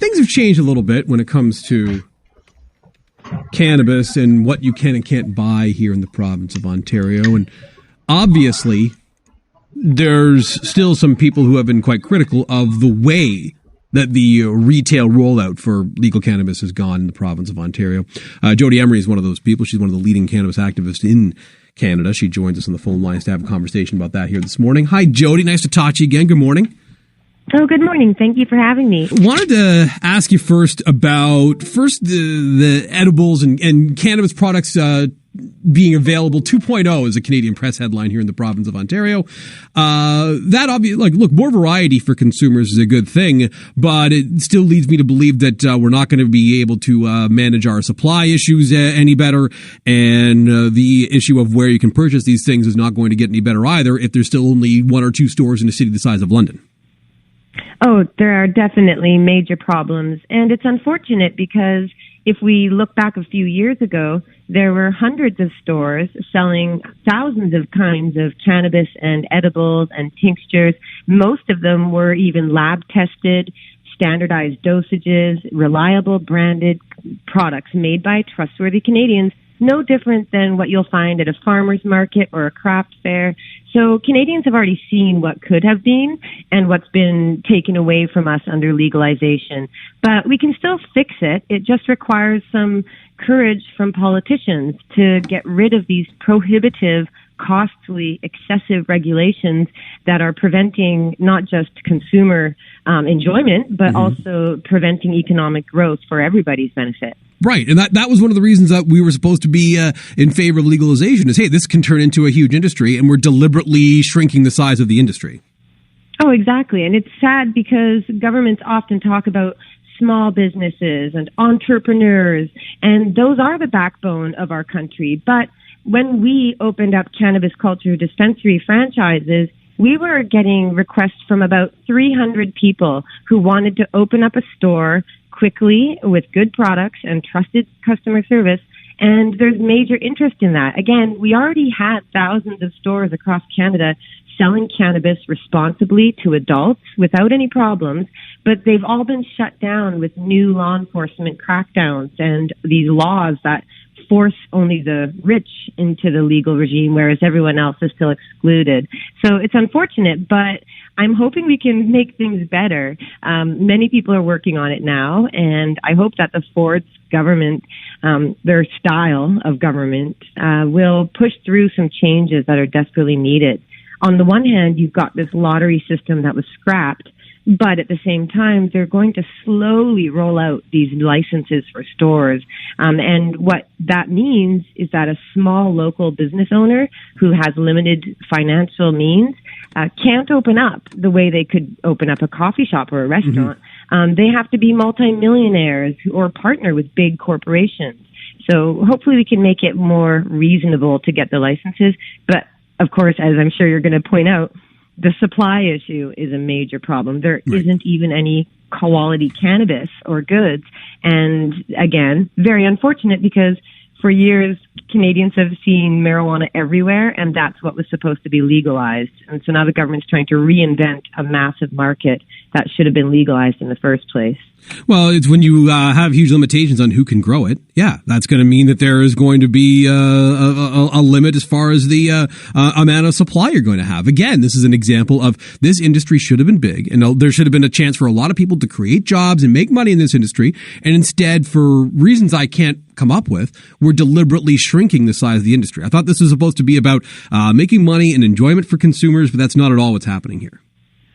things have changed a little bit when it comes to cannabis and what you can and can't buy here in the province of Ontario. And obviously, there's still some people who have been quite critical of the way that the retail rollout for legal cannabis has gone in the province of Ontario. Jodie Emery is one of those people. She's one of the leading cannabis activists in Canada. She joins us on the phone lines to have a conversation about that here this morning. Hi, Jodie. Nice to talk to you again. Good morning. Oh, good morning. Thank you for having me. Wanted to ask you first about the edibles and cannabis products being available. 2.0 is a Canadian press headline here in the province of Ontario. That obviously, look, more variety for consumers is a good thing, but it still leads me to believe that we're not going to be able to manage our supply issues any better, and the issue of where you can purchase these things is not going to get any better either if there's still only one or two stores in a city the size of London. Oh, there are definitely major problems, and it's unfortunate because if we look back a few years ago, there were hundreds of stores selling thousands of kinds of cannabis and edibles and tinctures. Most of them were even lab tested, standardized dosages, reliable branded products made by trustworthy Canadians, no different than what you'll find at a farmer's market or a craft fair. So Canadians have already seen what could have been and what's been taken away from us under legalization. But we can still fix it. It just requires some courage from politicians to get rid of these prohibitive, costly, excessive regulations that are preventing not just consumer enjoyment, but also preventing economic growth for everybody's benefit. Right, and that was one of the reasons that we were supposed to be in favor of legalization is, hey, this can turn into a huge industry, and we're deliberately shrinking the size of the industry. Oh, exactly, and it's sad because governments often talk about small businesses and entrepreneurs, and those are the backbone of our country. But when we opened up cannabis culture dispensary franchises, we were getting requests from about 300 people who wanted to open up a store quickly with good products and trusted customer service. And there's major interest in that. Again, we already had thousands of stores across Canada selling cannabis responsibly to adults without any problems, but they've all been shut down with new law enforcement crackdowns and these laws that force only the rich into the legal regime, whereas everyone else is still excluded. So it's unfortunate, but I'm hoping we can make things better. Many people are working on it now, and I hope that the Ford's government, their style of government, will push through some changes that are desperately needed. On the one hand, you've got this lottery system that was scrapped, but at the same time, they're going to slowly roll out these licenses for stores. And what that means is that a small local business owner who has limited financial means can't open up the way they could open up a coffee shop or a restaurant. They have to be multimillionaires or partner with big corporations. So hopefully we can make it more reasonable to get the licenses. But of course, as I'm sure you're going to point out, the supply issue is a major problem. There isn't even any quality cannabis or goods. And again, very unfortunate because for years, Canadians have seen marijuana everywhere, and that's what was supposed to be legalized. And so now the government's trying to reinvent a massive market that should have been legalized in the first place. Well, it's when you have huge limitations on who can grow it. Yeah, that's going to mean that there is going to be a limit as far as the amount of supply you're going to have. Again, this is an example of this industry should have been big, and there should have been a chance for a lot of people to create jobs and make money in this industry. And instead, for reasons I can't come up with, we're deliberately shrinking the size of the industry. I thought this was supposed to be about making money and enjoyment for consumers, but that's not at all what's happening here.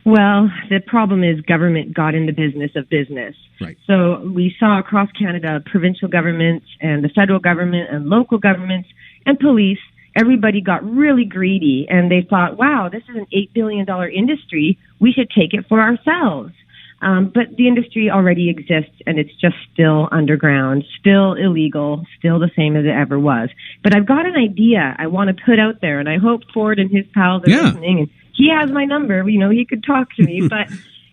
Well, the problem is government got in the business of business. Right. So we saw across Canada, provincial governments and the federal government and local governments and police, everybody got really greedy and they thought, wow, this is an $8 billion industry. We should take it for ourselves. But the industry already exists and it's just still underground, still illegal, still the same as it ever was. But I've got an idea I want to put out there, and I hope Ford and his pals are listening. And he has my number, he could talk to me. But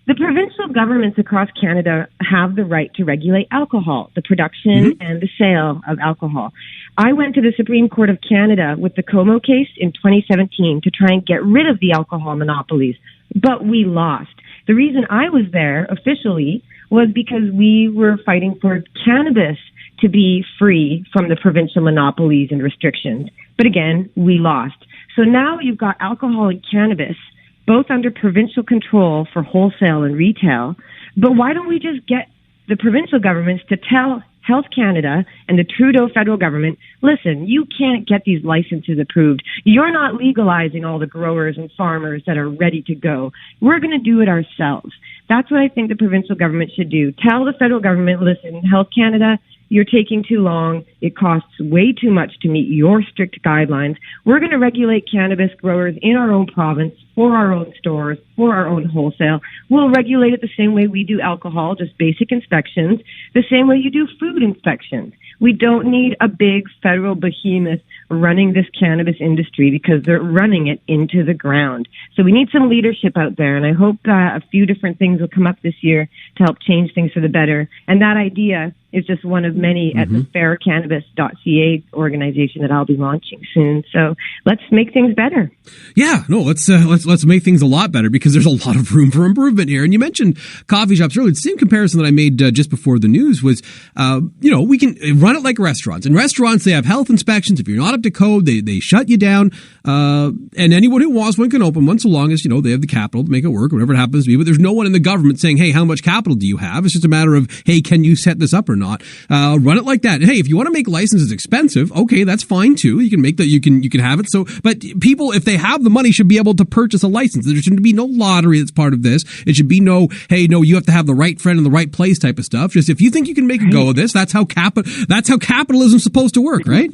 the provincial governments across Canada have the right to regulate alcohol, the production and the sale of alcohol. I went to the Supreme Court of Canada with the Como case in 2017 to try and get rid of the alcohol monopolies, but we lost. The reason I was there officially was because we were fighting for cannabis to be free from the provincial monopolies and restrictions. But again, we lost. So now you've got alcohol and cannabis both under provincial control for wholesale and retail. But why don't we just get the provincial governments to tell Health Canada and the Trudeau federal government, listen, you can't get these licenses approved. You're not legalizing all the growers and farmers that are ready to go. We're going to do it ourselves. That's what I think the provincial government should do. Tell the federal government, listen, Health Canada, you're taking too long. It costs way too much to meet your strict guidelines. We're going to regulate cannabis growers in our own province, for our own stores, for our own wholesale. We'll regulate it the same way we do alcohol, just basic inspections, the same way you do food inspections. We don't need a big federal behemoth running this cannabis industry because they're running it into the ground. So we need some leadership out there, and I hope a few different things will come up this year to help change things for the better. And that idea is just one of many at the faircannabis.ca organization that I'll be launching soon. So let's make things better. Yeah, no, let's make things a lot better because there's a lot of room for improvement here. And you mentioned coffee shops earlier. The same comparison that I made just before the news was, we can run it like restaurants. In restaurants, they have health inspections. If you're not up to code, they shut you down. And anyone who wants one can open one so long as, they have the capital to make it work, whatever it happens to be. But there's no one in the government saying, hey, how much capital do you have? It's just a matter of, hey, can you set this up or not? Run it like that. And hey, if you want to make licenses expensive, okay, that's fine too. You can make that, you can have it. So, but people, if they have the money, should be able to purchase a license. There shouldn't be no lottery that's part of this. It should be no, hey, no, you have to have the right friend in the right place type of stuff. Just if you think you can make a go of this, that's how capitalism's supposed to work, right?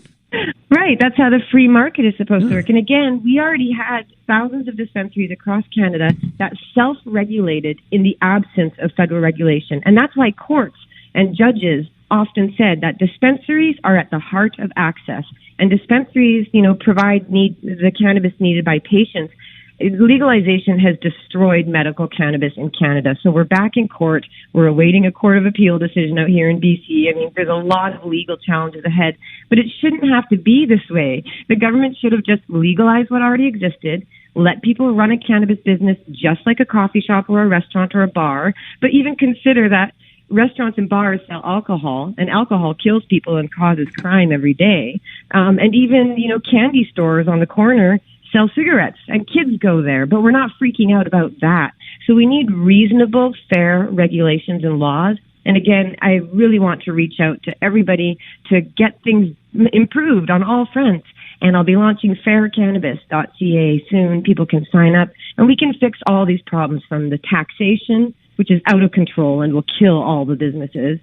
Right. That's how the free market is supposed to work. And again, we already had thousands of dispensaries across Canada that self-regulated in the absence of federal regulation. And that's why courts and judges often said that dispensaries are at the heart of access. And dispensaries, provide the cannabis needed by patients. Legalization has destroyed medical cannabis in Canada. So we're back in court. We're awaiting a Court of Appeal decision out here in BC. I mean, there's a lot of legal challenges ahead, but it shouldn't have to be this way. The government should have just legalized what already existed, let people run a cannabis business just like a coffee shop or a restaurant or a bar, but even consider that restaurants and bars sell alcohol, and alcohol kills people and causes crime every day. And even, candy stores on the corner sell cigarettes, and kids go there, but we're not freaking out about that. So we need reasonable, fair regulations and laws. And again, I really want to reach out to everybody to get things improved on all fronts. And I'll be launching faircannabis.ca soon. People can sign up, and we can fix all these problems from the taxation, which is out of control and will kill all the businesses.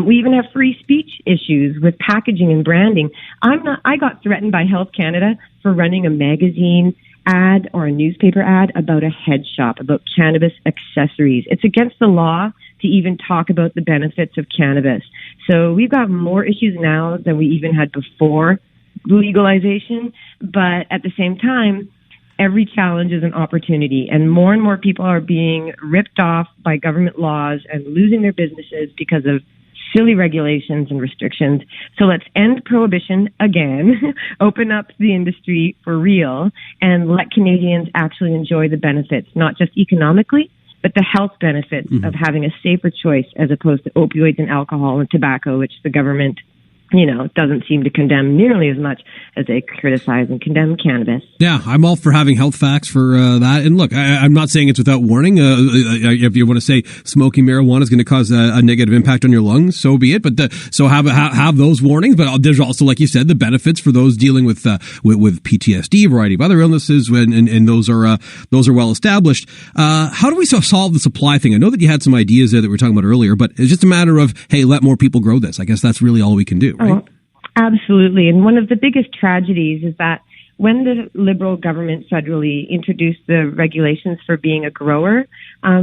We even have free speech issues with packaging and branding. I got threatened by Health Canada for running a magazine ad or a newspaper ad about a head shop, about cannabis accessories. It's against the law to even talk about the benefits of cannabis. So we've got more issues now than we even had before legalization. But at the same time, every challenge is an opportunity, and more people are being ripped off by government laws and losing their businesses because of silly regulations and restrictions. So let's end prohibition again, open up the industry for real, and let Canadians actually enjoy the benefits, not just economically, but the health benefits of having a safer choice as opposed to opioids and alcohol and tobacco, which the government doesn't seem to condemn nearly as much as they criticize and condemn cannabis. Yeah, I'm all for having health facts for that. And look, I'm not saying it's without warning. If you want to say smoking marijuana is going to cause a negative impact on your lungs, so be it. But so have those warnings. But there's also, like you said, the benefits for those dealing with PTSD, a variety of other illnesses, and those are well established. How do we solve the supply thing? I know that you had some ideas there that we were talking about earlier, but it's just a matter of, hey, let more people grow this. I guess that's really all we can do. Right? Oh, absolutely. And one of the biggest tragedies is that when the Liberal government federally introduced the regulations for being a grower,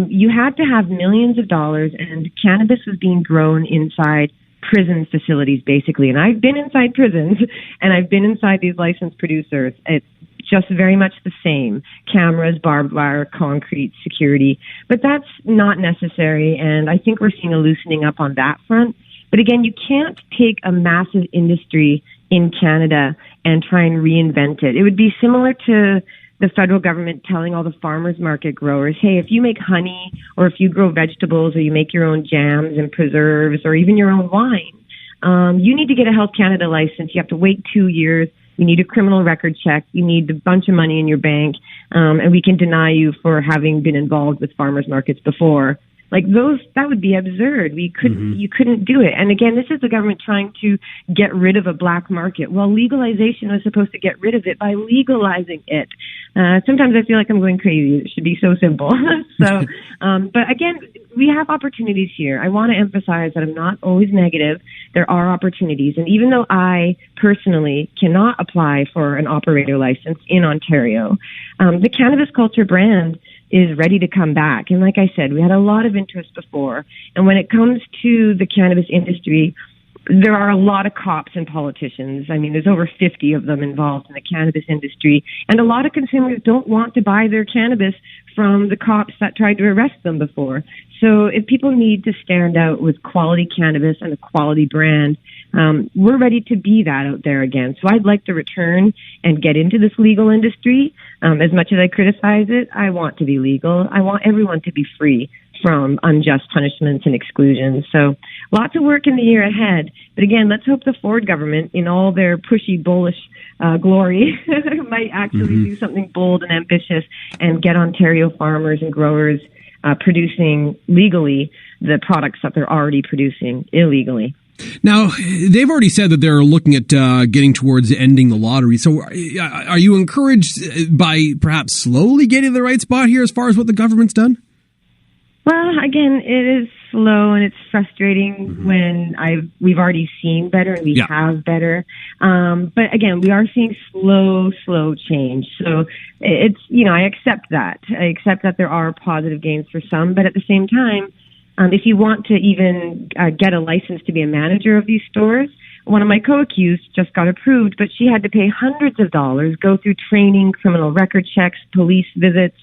you had to have millions of dollars, and cannabis was being grown inside prison facilities, basically. And I've been inside prisons, and I've been inside these licensed producers. It's just very much the same. Cameras, barbed wire, concrete, security. But that's not necessary, and I think we're seeing a loosening up on that front. But again, you can't take a massive industry in Canada and try and reinvent it. It would be similar to the federal government telling all the farmers market growers, hey, if you make honey or if you grow vegetables or you make your own jams and preserves or even your own wine, you need to get a Health Canada license. You have to wait 2 years. You need a criminal record check. You need a bunch of money in your bank. And we can deny you for having been involved with farmers markets before. Like that would be absurd. You couldn't do it. And again, this is the government trying to get rid of a black market. Well, legalization was supposed to get rid of it by legalizing it. Sometimes I feel like I'm going crazy. It should be so simple. But again, we have opportunities here. I want to emphasize that I'm not always negative. There are opportunities. And even though I personally cannot apply for an operator license in Ontario, the cannabis culture brand is ready to come back. And like I said, we had a lot of interest before. And when it comes to the cannabis industry, there are a lot of cops and politicians. I mean, there's over 50 of them involved in the cannabis industry. And a lot of consumers don't want to buy their cannabis from the cops that tried to arrest them before. So if people need to stand out with quality cannabis and a quality brand, we're ready to be that out there again. So I'd like to return and get into this legal industry. As much as I criticize it, I want to be legal. I want everyone to be free from unjust punishments and exclusions. So lots of work in the year ahead. But again, let's hope the Ford government, in all their pushy, bullish glory, might actually do something bold and ambitious and get Ontario farmers and growers producing legally the products that they're already producing illegally. Now, they've already said that they're looking at getting towards ending the lottery. So are you encouraged by perhaps slowly getting the right spot here as far as what the government's done? Well, again, it is slow and it's frustrating when we've already seen better and we have better. But again, we are seeing slow change. So it's, I accept that. I accept that there are positive gains for some, but at the same time, if you want to even get a license to be a manager of these stores, one of my co-accused just got approved, but she had to pay hundreds of dollars, go through training, criminal record checks, police visits.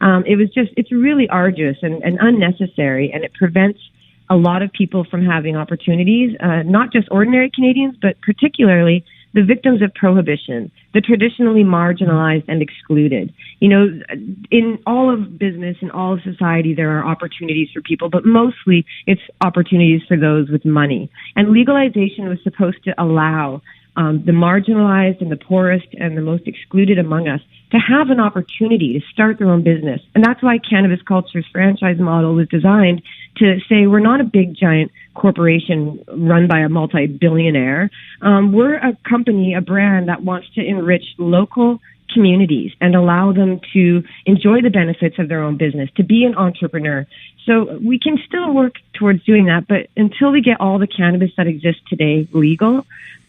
It's really arduous and unnecessary, and it prevents a lot of people from having opportunities, not just ordinary Canadians, but particularly the victims of prohibition, the traditionally marginalized and excluded. In all of business, in all of society, there are opportunities for people, but mostly it's opportunities for those with money. And legalization was supposed to allow the marginalized and the poorest and the most excluded among us to have an opportunity to start their own business. And that's why Cannabis Culture's franchise model was designed to say we're not a big, giant corporation run by a multi-billionaire. We're a company, a brand that wants to enrich local communities and allow them to enjoy the benefits of their own business, to be an entrepreneur. So we can still work towards doing that, but until we get all the cannabis that exists today legal,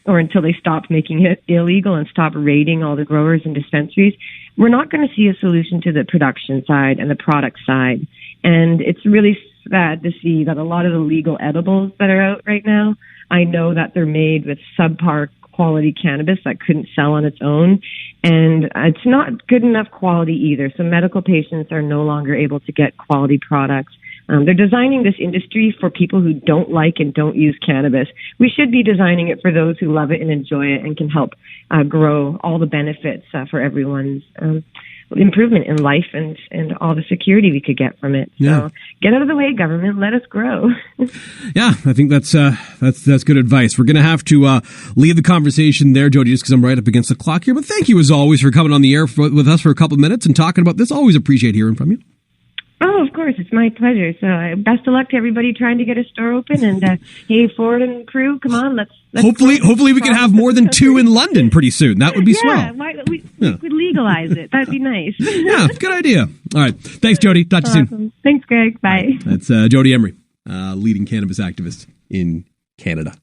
or until they stop making it illegal and stop raiding all the growers and dispensaries, we're not going to see a solution to the production side and the product side. And it's really sad to see that a lot of the legal edibles that are out right now, I know that they're made with subpar quality cannabis that couldn't sell on its own. And it's not good enough quality either. So medical patients are no longer able to get quality products. They're designing this industry for people who don't like and don't use cannabis. We should be designing it for those who love it and enjoy it and can help grow all the benefits for everyone's improvement in life and all the security we could get from it. So get out of the way, government. Let us grow. Yeah, I think that's good advice. We're going to have to leave the conversation there, Jodie, just because I'm right up against the clock here. But thank you, as always, for coming on the air with us for a couple of minutes and talking about this. Always appreciate hearing from you. Oh, of course. It's my pleasure. So best of luck to everybody trying to get a store open. And hey, Ford and crew, come on. Let's hopefully we can have more than two in London pretty soon. That would be swell. We could legalize it. That'd be nice. Yeah, good idea. All right. Thanks, Jodie. Talk to you soon. Thanks, Greg. Bye. That's Jodie Emery, leading cannabis activist in Canada.